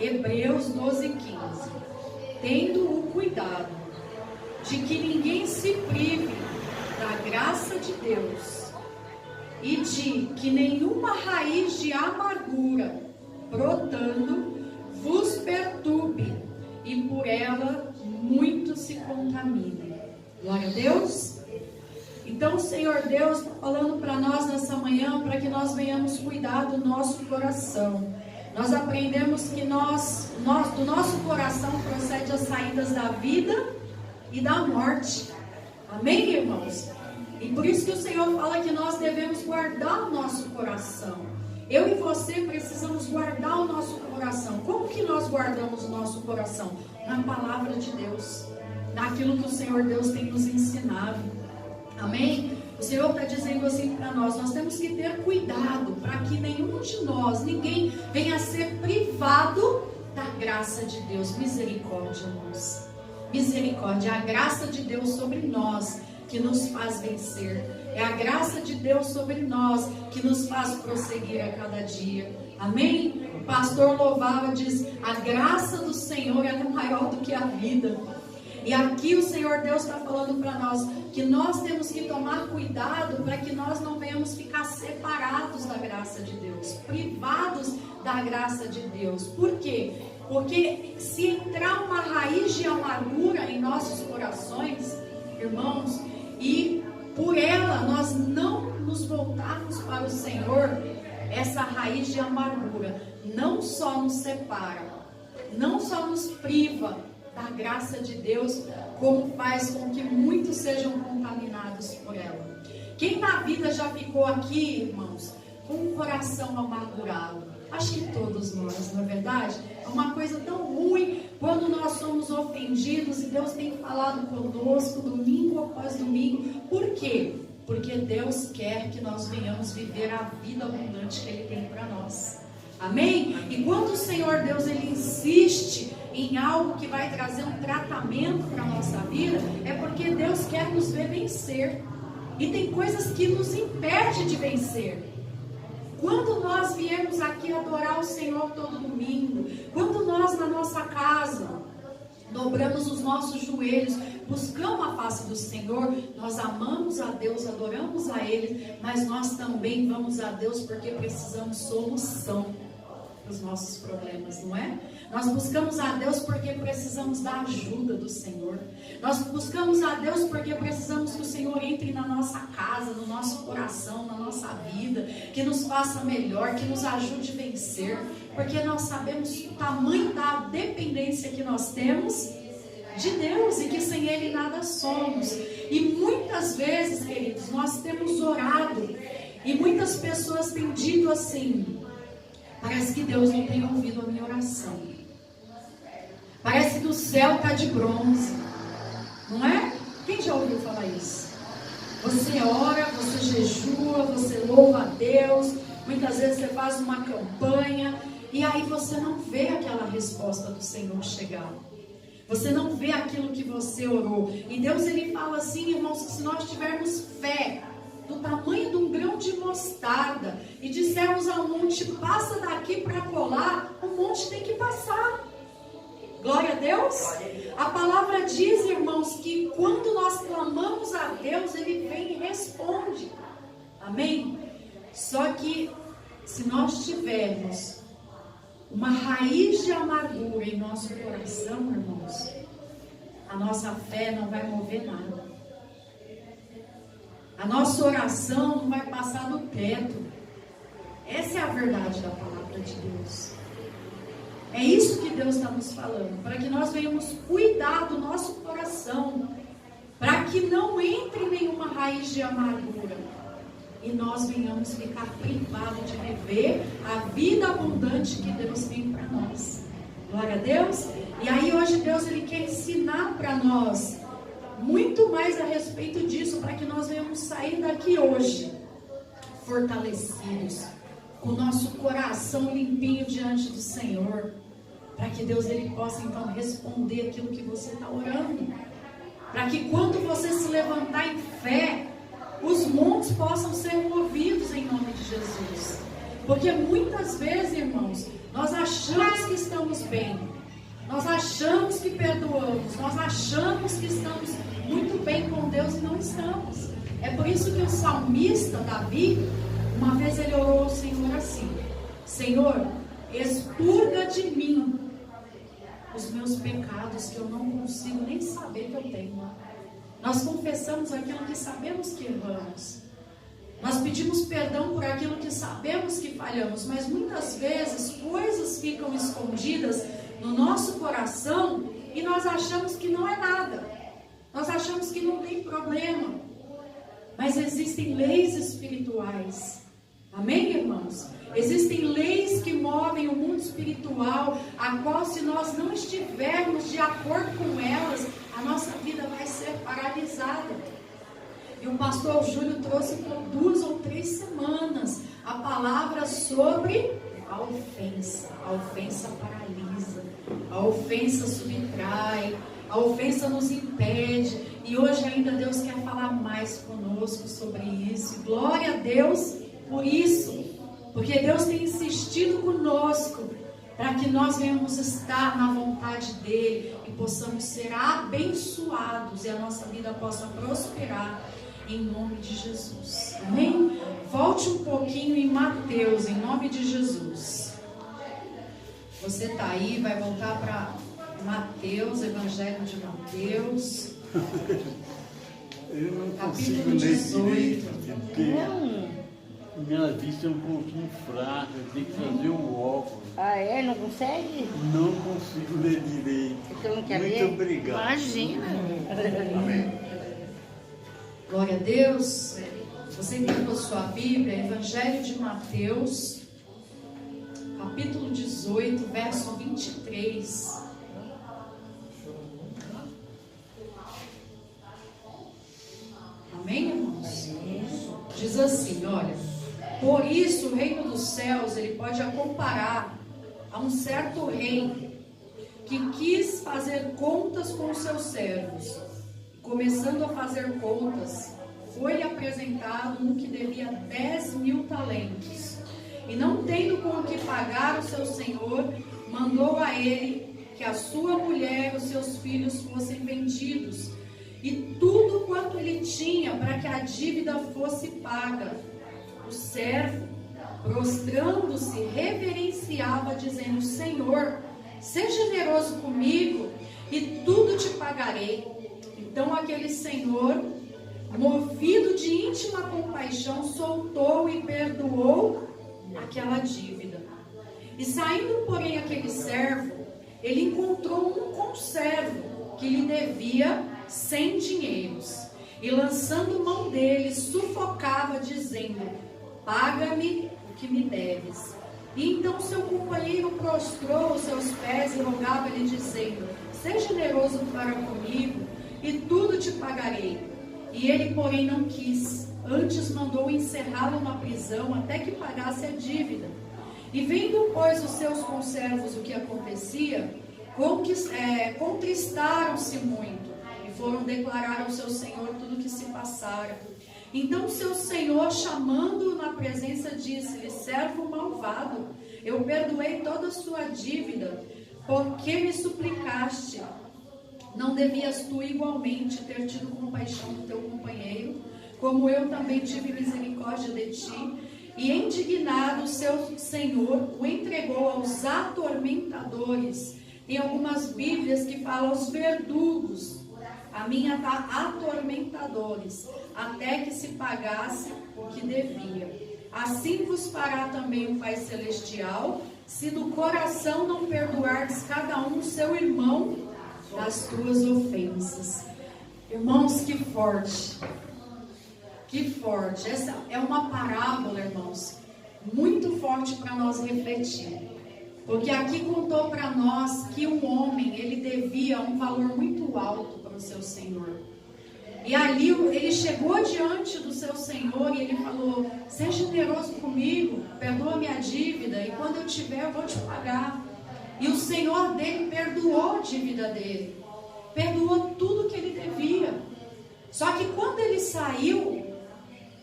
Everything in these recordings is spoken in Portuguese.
Hebreus 12:15. Tendo o cuidado de que ninguém se prive da graça de Deus e de que nenhuma raiz de amargura brotando vos perturbe e por ela muito se contaminem. Glória a Deus. Então o Senhor Deus está falando para nós nessa manhã, para que nós venhamos cuidar do nosso coração. Nós aprendemos que do nosso coração procede as saídas da vida e da morte. Amém, irmãos? E por isso que o Senhor fala que nós devemos guardar o nosso coração. Eu e você precisamos guardar o nosso coração. Como que nós guardamos o nosso coração? Na palavra de Deus, naquilo que o Senhor Deus tem nos ensinado. Amém? O Senhor está dizendo assim para nós temos que ter cuidado para que nenhum de nós, ninguém venha a ser privado da graça de Deus. Misericórdia, irmãos. Misericórdia, a graça de Deus sobre nós que nos faz vencer. É a graça de Deus sobre nós que nos faz prosseguir a cada dia. Amém? O pastor louvava, diz, a graça do Senhor é maior do que a vida. E aqui o Senhor Deus está falando para nós que nós temos que tomar cuidado para que nós não venhamos ficar separados da graça de Deus, privados da graça de Deus. Por quê? Porque se entrar uma raiz de amargura em nossos corações, irmãos, e por ela nós não nos voltarmos para o Senhor, essa raiz de amargura não só nos separa, não só nos priva da graça de Deus, como faz com que muitos sejam contaminados por ela. Quem na vida já ficou aqui, irmãos, com o coração amargurado? Acho que todos nós, não é verdade? É uma coisa tão ruim quando nós somos ofendidos e Deus tem falado conosco domingo após domingo. Por quê? Porque Deus quer que nós venhamos viver a vida abundante que Ele tem para nós. Amém? E quando o Senhor Deus Ele insiste em algo que vai trazer um tratamento para a nossa vida, é porque Deus quer nos ver vencer. E tem coisas que nos impedem de vencer. Quando nós viemos aqui adorar o Senhor todo domingo, quando nós na nossa casa dobramos os nossos joelhos, buscamos a face do Senhor, nós amamos a Deus, adoramos a Ele, mas nós também vamos a Deus porque precisamos solução para os nossos problemas, não é? Nós buscamos a Deus porque precisamos da ajuda do Senhor. Nós buscamos a Deus porque precisamos que o Senhor entre na nossa casa, no nosso coração, na nossa vida, que nos faça melhor, que nos ajude a vencer, porque nós sabemos o tamanho da dependência que nós temos de Deus e que sem Ele nada somos. E muitas vezes, queridos, nós temos orado e muitas pessoas têm dito assim: parece que Deus não tem ouvido a minha oração. Parece que o céu está de bronze, não é? Quem já ouviu falar isso? Você ora, você jejua, você louva a Deus, muitas vezes você faz uma campanha e aí você não vê aquela resposta do Senhor chegar. Você não vê aquilo que você orou. E Deus Ele fala assim, irmãos, que se nós tivermos fé do tamanho de um grão de mostarda e dissermos ao monte, passa daqui para colar, o monte tem que passar. Glória a Deus. A palavra diz, irmãos, que quando nós clamamos a Deus, Ele vem e responde. Amém? Só que se nós tivermos uma raiz de amargura em nosso coração, irmãos, a nossa fé não vai mover nada. A nossa oração não vai passar do teto. Essa é a verdade da palavra de Deus. É isso que Deus está nos falando, para que nós venhamos cuidar do nosso coração, para que não entre nenhuma raiz de amargura e nós venhamos ficar privados de viver a vida abundante que Deus tem para nós. Glória a Deus. E aí hoje Deus Ele quer ensinar para nós muito mais a respeito disso, para que nós venhamos sair daqui hoje fortalecidos, com o nosso coração limpinho diante do Senhor, para que Deus Ele possa então responder aquilo que você está orando, para que quando você se levantar em fé, os montes possam ser movidos em nome de Jesus. Porque muitas vezes, irmãos, nós achamos que estamos bem. Nós achamos que perdoamos, nós achamos que estamos muito bem com Deus e não estamos. É por isso que o salmista Davi, uma vez ele orou ao Senhor assim: Senhor, expurga de mim os meus pecados que eu não consigo nem saber que eu tenho. Nós confessamos aquilo que sabemos que erramos. Nós pedimos perdão por aquilo que sabemos que falhamos, mas muitas vezes coisas ficam escondidas no nosso coração e nós achamos que não é nada. Nós achamos que não tem problema. Mas existem leis espirituais. Amém, irmãos? Existem leis que movem o mundo espiritual, a qual, se nós não estivermos de acordo com elas, a nossa vida vai ser paralisada. E o pastor Júlio trouxe por 2 ou 3 semanas a palavra sobre a ofensa. A ofensa paralisa, a ofensa subtrai, a ofensa nos impede. E hoje ainda Deus quer falar mais conosco sobre isso. Glória a Deus por isso. Porque Deus tem insistido conosco para que nós venhamos estar na vontade dEle e possamos ser abençoados e a nossa vida possa prosperar em nome de Jesus. Amém? Volte um pouquinho em Mateus, em nome de Jesus. Você está aí, vai voltar para Mateus, Evangelho de Mateus. Eu não Capítulo consigo ler 18. direito, porque minha vista é um pouquinho fraca, eu tenho que fazer um óculos. Ah, é? Não consegue? Não consigo ler direito. Então não quer Muito ler? obrigado. Imagina. Amém. Glória a Deus. Você tem a sua Bíblia, Evangelho de Mateus, capítulo 18, verso 23. Amém, irmãos? Diz assim, olha: por isso o reino dos céus, ele pode comparar a um certo rei que quis fazer contas com os seus servos. Começando a fazer contas, foi-lhe apresentado um que devia 10.000 talentos. E não tendo com o que pagar o seu senhor, mandou a ele que a sua mulher e os seus filhos fossem vendidos, e tudo quanto ele tinha, para que a dívida fosse paga. O servo, prostrando-se, reverenciava, dizendo: Senhor, seja generoso comigo, e tudo te pagarei. Então aquele senhor, movido de íntima compaixão, soltou e perdoou aquela dívida. E saindo, porém, aquele servo, ele encontrou um conservo que lhe devia 100 dinheiros. E lançando mão dele, sufocava, dizendo: paga-me o que me deves. E então seu companheiro prostrou os seus pés e rogava-lhe, dizendo: seja generoso para comigo, e tudo te pagarei. E ele, porém, não quis, antes mandou encerrá-lo na prisão até que pagasse a dívida. E vendo, pois, os seus conservos o que acontecia, contristaram-se muito, e foram declarar ao seu senhor tudo o que se passara. Então seu senhor, chamando-o na presença, disse-lhe: servo malvado, eu perdoei toda a sua dívida, porque me suplicaste. Não devias tu igualmente ter tido compaixão do teu companheiro, como eu também tive misericórdia de ti? E indignado, seu senhor o entregou aos atormentadores. Tem algumas bíblias que falam aos verdugos. A minha está atormentadores, até que se pagasse o que devia. Assim vos fará também o Pai Celestial, se do coração não perdoardes cada um seu irmão das tuas ofensas. Irmãos, que forte. Que forte. Essa é uma parábola, irmãos, muito forte para nós refletir. Porque aqui contou para nós que um homem, ele devia um valor muito alto para o seu senhor. E ali ele chegou diante do seu senhor e ele falou: seja generoso comigo, perdoa minha dívida, e quando eu tiver eu vou te pagar. E o senhor dele perdoou a dívida dele, perdoou tudo que ele devia. Só que quando ele saiu,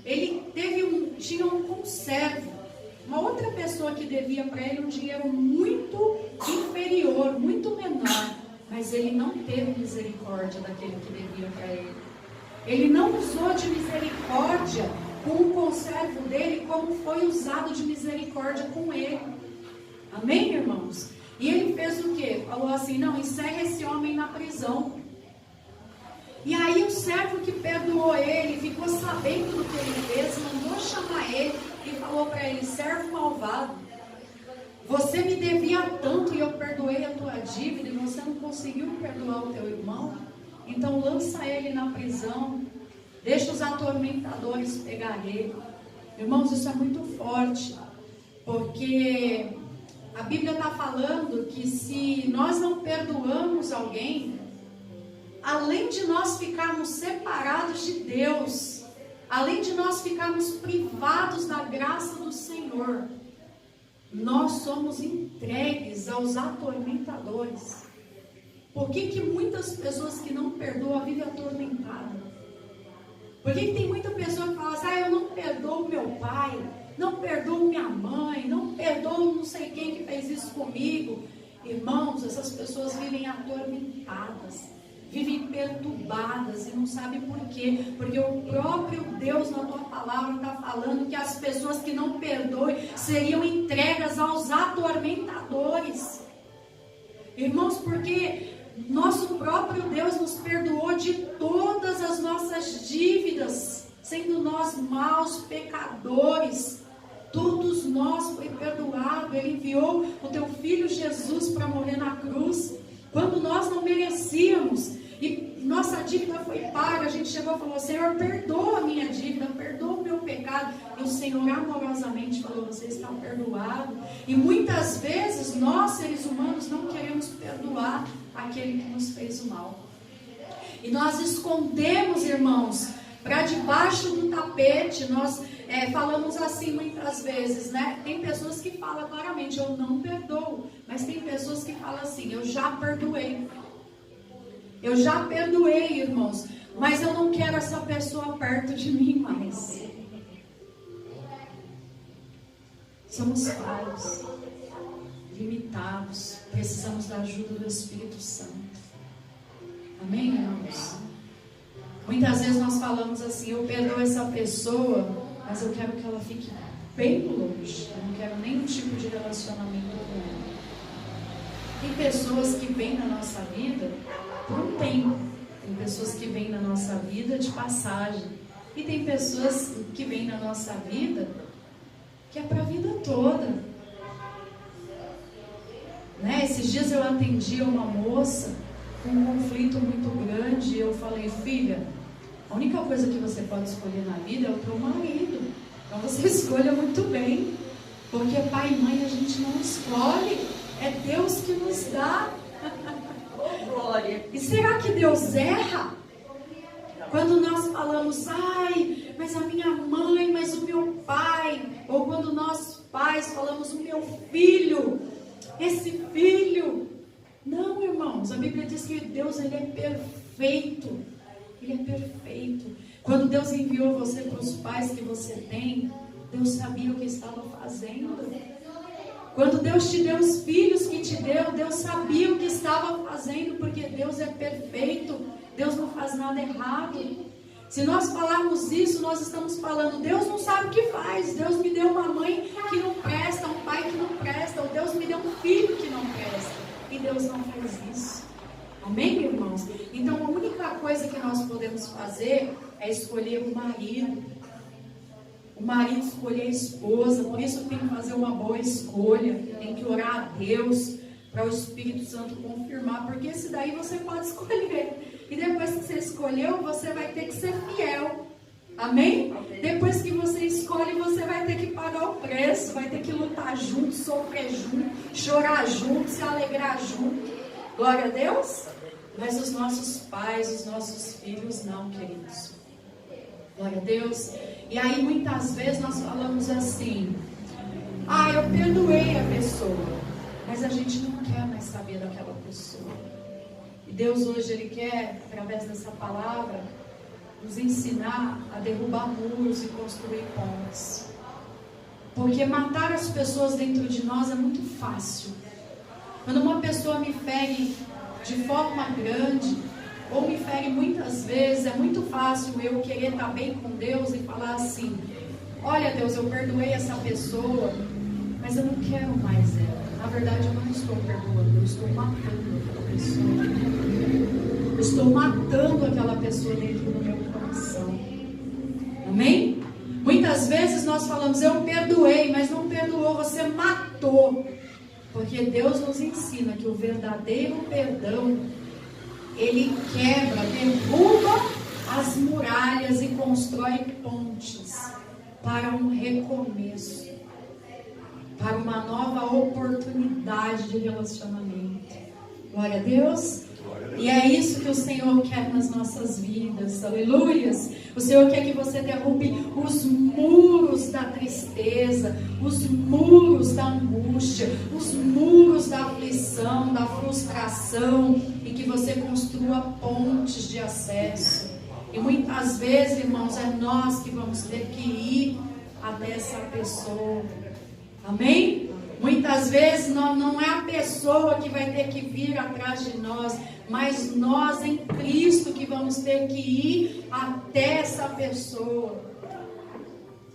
ele tinha um conservo, uma outra pessoa que devia para ele um dinheiro muito mas ele não teve misericórdia daquele que devia para ele. Ele não usou de misericórdia com o conservo dele como foi usado de misericórdia com ele. Amém, irmãos? E ele fez o quê? Falou assim, não, encerra esse homem na prisão. E aí o servo que perdoou ele, ficou sabendo do que ele fez, mandou chamar ele e falou para ele, servo malvado, você me devia tanto e eu perdoei a tua dívida e você não conseguiu perdoar o teu irmão? Então lança ele na prisão, deixa os atormentadores pegar ele. Irmãos, isso é muito forte, porque a Bíblia está falando que se nós não perdoamos alguém, além de nós ficarmos separados de Deus, além de nós ficarmos privados da graça do Senhor, nós somos entregues aos atormentadores. Por que muitas pessoas que não perdoam vivem atormentadas? Por que tem muita pessoa que fala assim, eu não perdoo meu pai, não perdoo minha mãe, não perdoo não sei quem que fez isso comigo? Irmãos, essas pessoas vivem atormentadas, vivem perturbadas e não sabem por quê, porque o próprio Deus na tua palavra está falando que as pessoas que não perdoem seriam entregas aos atormentadores. Irmãos, porque nosso próprio Deus nos perdoou de todas as nossas dívidas, sendo nós maus pecadores, todos nós foi perdoado. Ele enviou o teu filho Jesus para morrer na cruz, quando nós não merecíamos, e nossa dívida foi paga. A gente chegou e falou, Senhor, perdoa a minha dívida, perdoa o meu pecado, e o Senhor amorosamente falou, você está perdoado. E muitas vezes nós, seres humanos, não queremos perdoar aquele que nos fez o mal, e nós escondemos, irmãos, para debaixo do tapete. Nós falamos assim muitas vezes, né? Tem pessoas que falam claramente, eu não perdoo, mas tem pessoas que falam assim, eu já perdoei. Eu já perdoei, irmãos, mas eu não quero essa pessoa perto de mim mais. Somos falhos, limitados, precisamos da ajuda do Espírito Santo. Amém, irmãos? Muitas vezes nós falamos assim, eu perdoo essa pessoa, mas eu quero que ela fique bem longe, eu não quero nenhum tipo de relacionamento com ela. Tem pessoas que vêm na nossa vida por um tempo, tem pessoas que vêm na nossa vida de passagem, e tem pessoas que vêm na nossa vida que é para a vida toda, né? Esses dias eu atendi uma moça com um conflito muito grande, e eu falei, filha, a única coisa que você pode escolher na vida é o teu marido, então você escolha muito bem, porque pai e mãe a gente não escolhe, é Deus que nos dá. Glória. E será que Deus erra? Quando nós falamos, ai, mas a minha mãe, mas o meu pai, ou quando nós pais falamos, o meu filho, esse filho. Não, irmãos, a Bíblia diz que Deus, ele é perfeito. Ele é perfeito. Quando Deus enviou você para os pais que você tem, Deus sabia o que estava fazendo. Quando Deus te deu os filhos que te deu, Deus sabia o que estava fazendo, porque Deus é perfeito, Deus não faz nada errado. Se nós falarmos isso, nós estamos falando, Deus não sabe o que faz, Deus me deu uma mãe que não presta, um pai que não presta, ou Deus me deu um filho que não presta, e Deus não faz isso. Amém, irmãos? Então a única coisa que nós podemos fazer é escolher o marido. O marido escolher a esposa, por isso tem que fazer uma boa escolha, tem que orar a Deus para o Espírito Santo confirmar, porque esse daí você pode escolher, e depois que você escolheu, você vai ter que ser fiel. Amém? Depois que você escolhe, você vai ter que pagar o preço, vai ter que lutar junto, sofrer junto, chorar junto, se alegrar junto. Glória a Deus. Mas os nossos pais, os nossos filhos não, queridos. Glória a Deus. E aí muitas vezes nós falamos assim, eu perdoei a pessoa, mas a gente não quer mais saber daquela pessoa. E Deus hoje, Ele quer, através dessa palavra, nos ensinar a derrubar muros e construir pontes. Porque matar as pessoas dentro de nós é muito fácil. Quando uma pessoa me fere de forma grande, ou me fere muitas vezes, é muito fácil eu querer estar bem com Deus e falar assim: olha Deus, eu perdoei essa pessoa, mas eu não quero mais ela. Na verdade eu não estou perdoando, eu estou matando aquela pessoa. Eu estou matando aquela pessoa dentro do meu coração. Amém? Muitas vezes nós falamos: eu perdoei, mas não perdoou, você matou. Porque Deus nos ensina que o verdadeiro perdão, ele quebra, derruba as muralhas e constrói pontes para um recomeço, para uma nova oportunidade de relacionamento. Glória a Deus. E é isso que o Senhor quer nas nossas vidas. Aleluias. O Senhor quer que você derrube os muros da tristeza, os muros da angústia, os muros da aflição, da frustração, e que você construa pontes de acesso. E muitas vezes, irmãos, é nós que vamos ter que ir até essa pessoa. Amém? Muitas vezes não é a pessoa que vai ter que vir atrás de nós, mas nós em Cristo que vamos ter que ir até essa pessoa.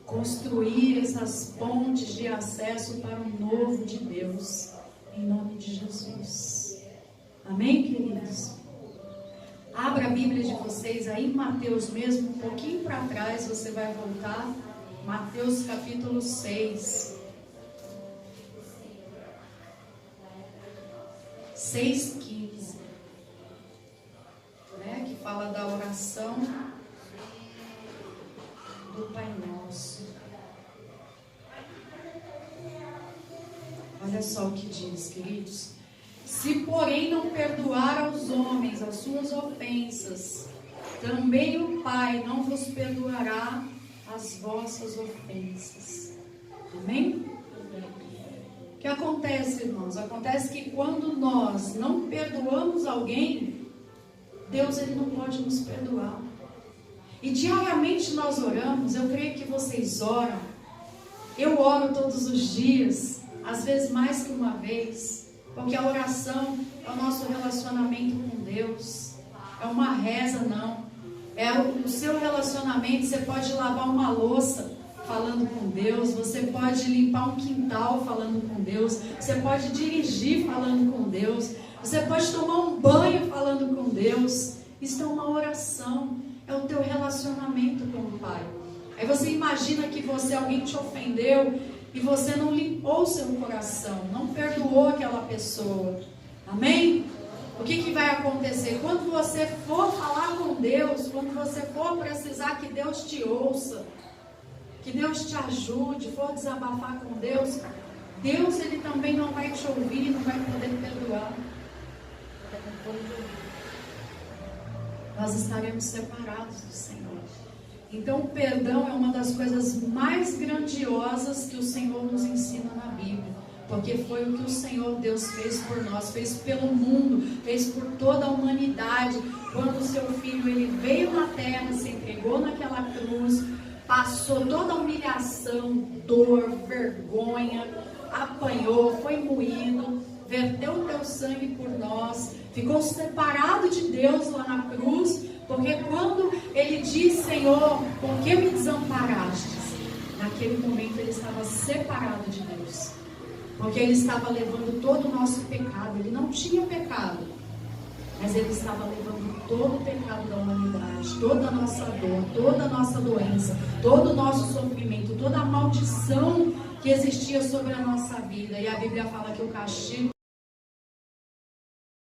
Construir essas pontes de acesso para o novo de Deus, em nome de Jesus. Amém, queridos? Abra a Bíblia de vocês aí em Mateus mesmo, um pouquinho para trás, você vai voltar. Mateus capítulo 6. 6,15, né, que fala da oração do Pai Nosso. Olha só o que diz, queridos: se porém não perdoar aos homens as suas ofensas, também o Pai não vos perdoará as vossas ofensas. Amém? O que acontece, irmãos? Acontece que quando nós não perdoamos alguém, Deus ele não pode nos perdoar. E diariamente nós oramos, eu creio que vocês oram. Eu oro todos os dias, às vezes mais que uma vez, porque a oração é o nosso relacionamento com Deus. É uma reza, não. É o seu relacionamento. Você pode lavar uma louça falando com Deus, você pode limpar um quintal falando com Deus, você pode dirigir falando com Deus, você pode tomar um banho falando com Deus. Isso é uma oração, é o teu relacionamento com o Pai. Aí você imagina que alguém te ofendeu e você não limpou o seu coração, não perdoou aquela pessoa. Amém? O que vai acontecer? Quando você for falar com Deus, quando você for precisar que Deus te ouça, que Deus te ajude, for desabafar com Deus, Deus ele também não vai te ouvir e não vai poder perdoar. Nós estaremos separados do Senhor. Então o perdão é uma das coisas mais grandiosas que o Senhor nos ensina na Bíblia. Porque foi o que o Senhor Deus fez por nós, fez pelo mundo, fez por toda a humanidade. Quando o seu Filho ele veio na terra, se entregou naquela cruz, passou toda a humilhação, dor, vergonha, apanhou, foi moído, verteu o teu sangue por nós, ficou separado de Deus lá na cruz, porque quando ele diz: Senhor, por que me desamparastes? Naquele momento ele estava separado de Deus, porque ele estava levando todo o nosso pecado. Ele não tinha pecado, mas ele estava levando todo o pecado da humanidade, toda a nossa dor, toda a nossa doença, todo o nosso sofrimento, toda a maldição que existia sobre a nossa vida. E a Bíblia fala que o castigo